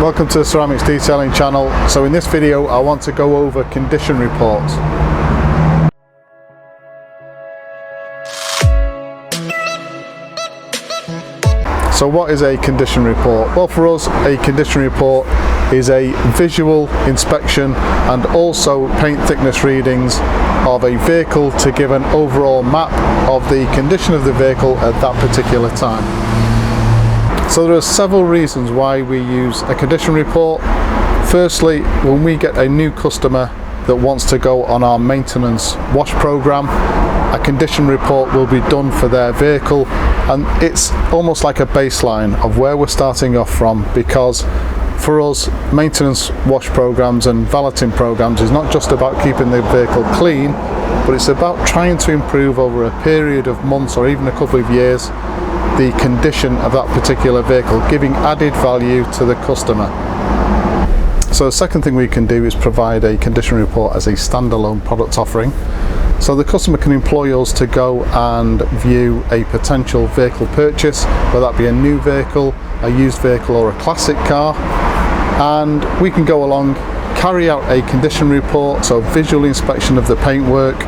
Welcome to the Ceramix Detailing channel. So in this video I want to go over condition reports. So what is a condition report? Well, for us a condition report is a visual inspection and also paint thickness readings of a vehicle to give an overall map of the condition of the vehicle at that particular time. So there are several reasons why we use a condition report. Firstly, when we get a new customer that wants to go on our maintenance wash program, a condition report will be done for their vehicle, and it's almost like a baseline of where we're starting off from, because for us maintenance wash programs and valeting programs is not just about keeping the vehicle clean, but it's about trying to improve over a period of months or even a couple of years the condition of that particular vehicle, giving added value to the customer. So the second thing we can do is provide a condition report as a standalone product offering. So the customer can employ us to go and view a potential vehicle purchase, whether that be a new vehicle, a used vehicle or a classic car, and we can go along, carry out a condition report, so visual inspection of the paintwork,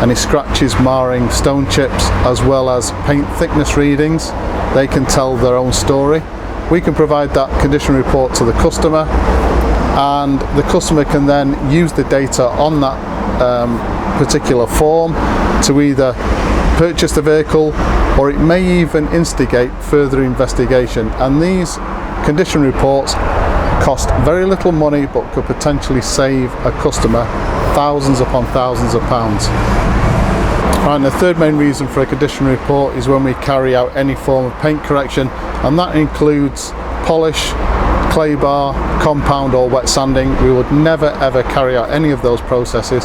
any scratches, marring, stone chips, as well as paint thickness readings. They can tell their own story. We can provide that condition report to the customer, and the customer can then use the data on that particular form to either purchase the vehicle, or it may even instigate further investigation. And these condition reports cost very little money but could potentially save a customer thousands upon thousands of pounds. Right, and the third main reason for a condition report is when we carry out any form of paint correction, and that includes polish, clay bar, compound or wet sanding. We would never ever carry out any of those processes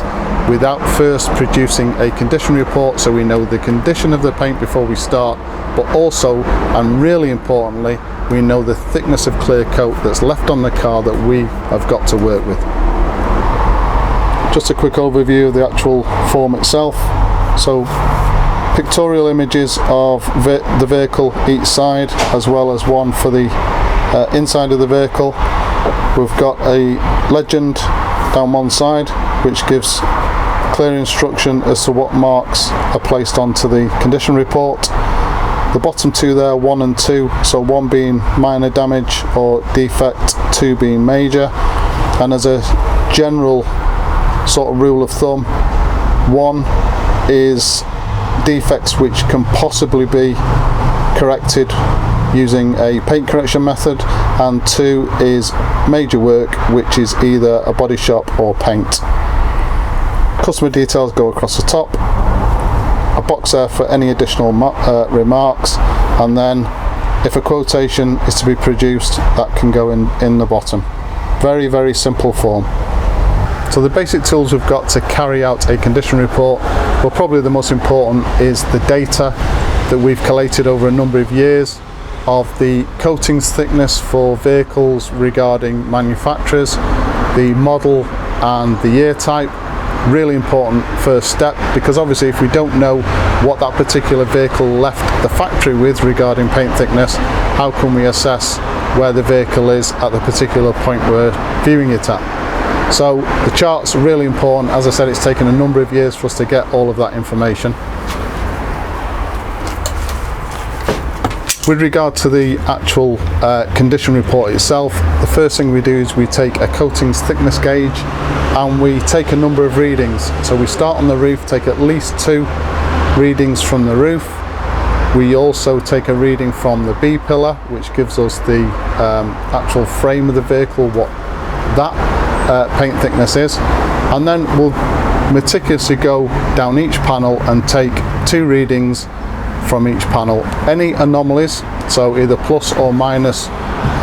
without first producing a condition report, so we know the condition of the paint before we start, but also, and really importantly, we know the thickness of clear coat that's left on the car that we have got to work with. Just a quick overview of the actual form itself. So pictorial images of the vehicle each side, as well as one for the inside of the vehicle. We've got a legend down one side which gives clear instruction as to what marks are placed onto the condition report. The bottom two there, 1 and 2, so 1 being minor damage or defect, 2 being major. And as a general sort of rule of thumb, 1 is defects which can possibly be corrected using a paint correction method, and 2 is major work, which is either a body shop or paint. Customer details go across the top, a box there for any additional remarks, and then if a quotation is to be produced, that can go in the bottom. Very, very simple form. So the basic tools we've got to carry out a condition report, well, probably the most important is the data that we've collated over a number of years of the coatings thickness for vehicles regarding manufacturers, the model and the year type. Really important first step, because obviously if we don't know what that particular vehicle left the factory with regarding paint thickness, how can we assess where the vehicle is at the particular point we're viewing it at? So the chart's really important. As I said, it's taken a number of years for us to get all of that information. With regard to the actual condition report itself, the first thing we do is we take a coatings thickness gauge and we take a number of readings. So we start on the roof, take at least 2 readings from the roof. We also take a reading from the B pillar, which gives us the actual frame of the vehicle, what that paint thickness is, and then we'll meticulously go down each panel and take 2 readings from each panel. Any anomalies, so either plus or minus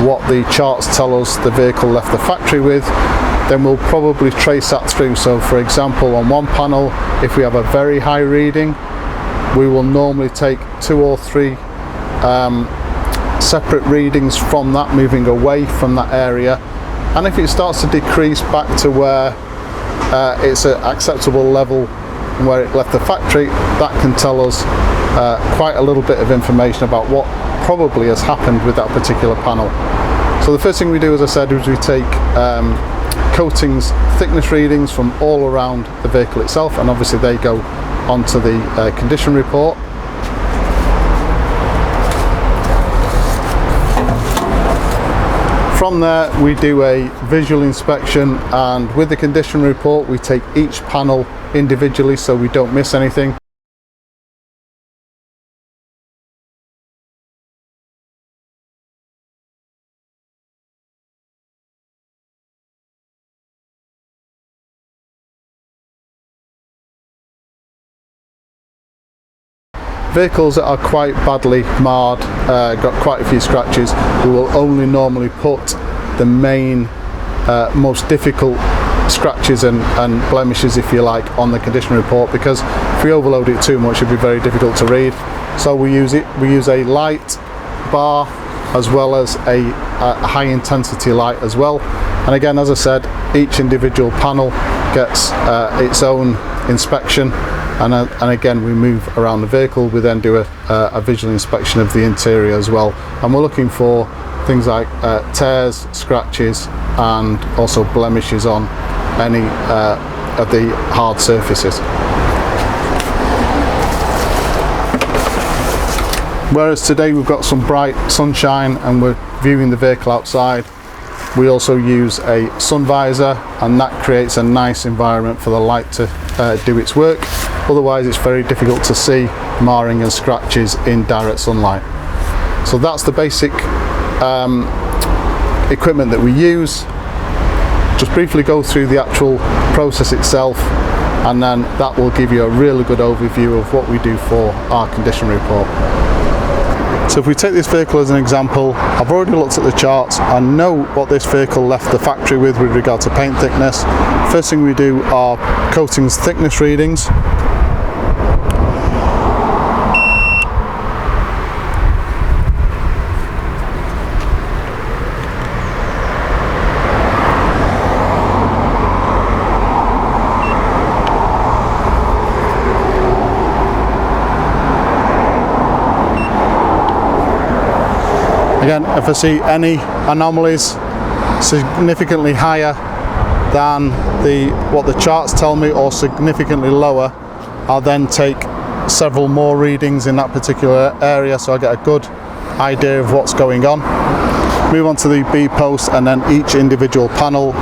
what the charts tell us the vehicle left the factory with, then we'll probably trace that through. So for example, on one panel, if we have a very high reading, we will normally take 2 or 3 separate readings from that, moving away from that area. And if it starts to decrease back to where it's an acceptable level where it left the factory, that can tell us quite a little bit of information about what probably has happened with that particular panel. So the first thing we do, as I said, is we take coatings thickness readings from all around the vehicle itself, and obviously they go onto the condition report. From there we do a visual inspection, and with the condition report we take each panel individually so we don't miss anything. Vehicles that are quite badly marred, got quite a few scratches, we will only normally put the main, most difficult scratches and blemishes, if you like, on the condition report, because if we overload it too much it'd be very difficult to read. So we use a light bar as well as a high intensity light as well. And again, as I said, each individual panel gets its own inspection. And again, we move around the vehicle. We then do a visual inspection of the interior as well, and we're looking for things like tears, scratches, and also blemishes on any of the hard surfaces. Whereas today we've got some bright sunshine and we're viewing the vehicle outside, we also use a sun visor, and that creates a nice environment for the light to do its work. Otherwise it's very difficult to see marring and scratches in direct sunlight. So that's the basic equipment that we use. Just briefly go through the actual process itself, and then that will give you a really good overview of what we do for our condition report. So if we take this vehicle as an example, I've already looked at the charts. I know what this vehicle left the factory with regard to paint thickness. First thing we do are coatings thickness readings. Again, if I see any anomalies significantly higher than what the charts tell me, or significantly lower, I'll then take several more readings in that particular area so I get a good idea of what's going on. Move on to the B post and then each individual panel.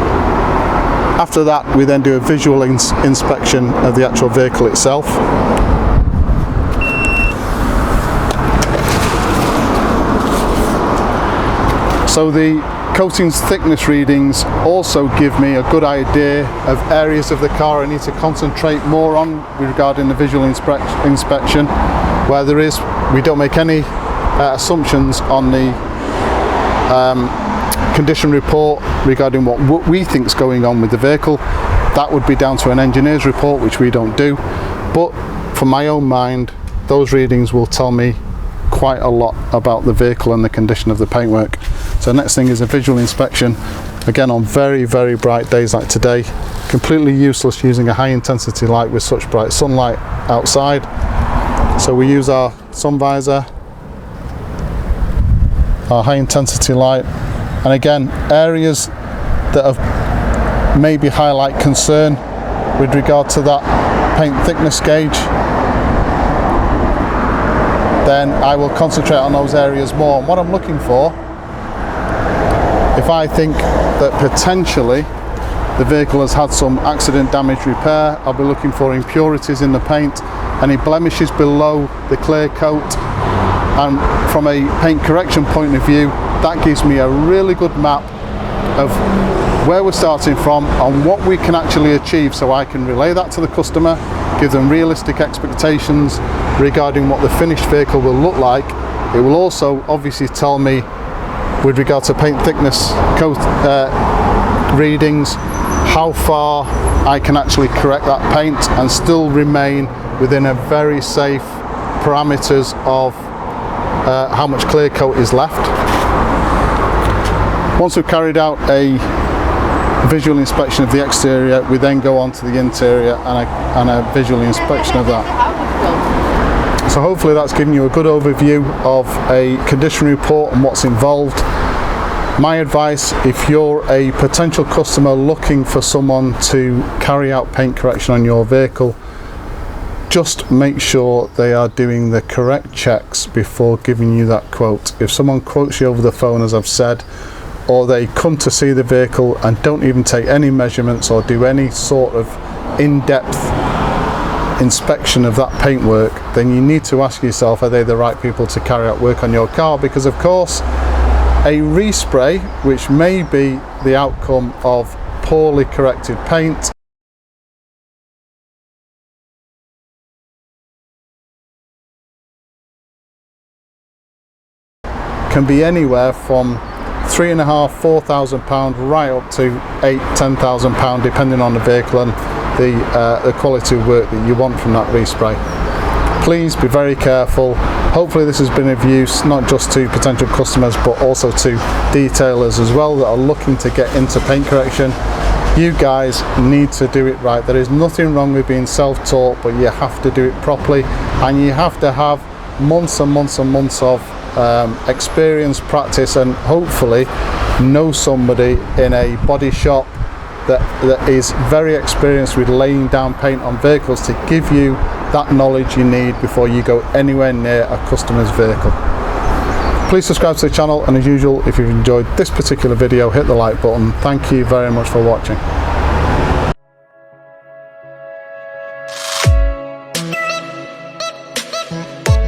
After that we then do a visual inspection of the actual vehicle itself. So the coatings thickness readings also give me a good idea of areas of the car I need to concentrate more on regarding the visual inspection. Where we don't make any assumptions on the condition report regarding what we think is going on with the vehicle. That would be down to an engineer's report, which we don't do. But from my own mind, those readings will tell me quite a lot about the vehicle and the condition of the paintwork. So next thing is a visual inspection, again on very, very bright days like today. Completely useless using a high intensity light with such bright sunlight outside. So we use our sun visor, our high intensity light, and again areas that have maybe highlight concern with regard to that paint thickness gauge, then I will concentrate on those areas more. And what I'm looking for, if I think that potentially the vehicle has had some accident damage repair, I'll be looking for impurities in the paint, any blemishes below the clear coat. And from a paint correction point of view, that gives me a really good map of where we're starting from and what we can actually achieve, so I can relay that to the customer, give them realistic expectations regarding what the finished vehicle will look like. It will also obviously tell me with regard to paint thickness coat readings how far I can actually correct that paint and still remain within a very safe parameters of how much clear coat is left. Once we've carried out a visual inspection of the exterior, we then go on to the interior and a visual inspection of that. So hopefully that's given you a good overview of a condition report and what's involved. My advice, if you're a potential customer looking for someone to carry out paint correction on your vehicle, just make sure they are doing the correct checks before giving you that quote. If someone quotes you over the phone, as I've said, or they come to see the vehicle and don't even take any measurements or do any sort of in-depth inspection of that paintwork, then you need to ask yourself, are they the right people to carry out work on your car? Because of course, a respray, which may be the outcome of poorly corrected paint, can be anywhere from £3,500–4,000 right up to £8,000–10,000 depending on the vehicle and the quality of work that you want from that respray. Please be very careful. Hopefully this has been of use not just to potential customers but also to detailers as well that are looking to get into paint correction. You guys need to do it right. There is nothing wrong with being self-taught, but you have to do it properly, and you have to have months and months and months of experience, practice, and hopefully know somebody in a body shop that is very experienced with laying down paint on vehicles to give you that knowledge you need before you go anywhere near a customer's vehicle. Please subscribe to the channel, and as usual, if you've enjoyed this particular video, hit the like button. Thank you very much for watching.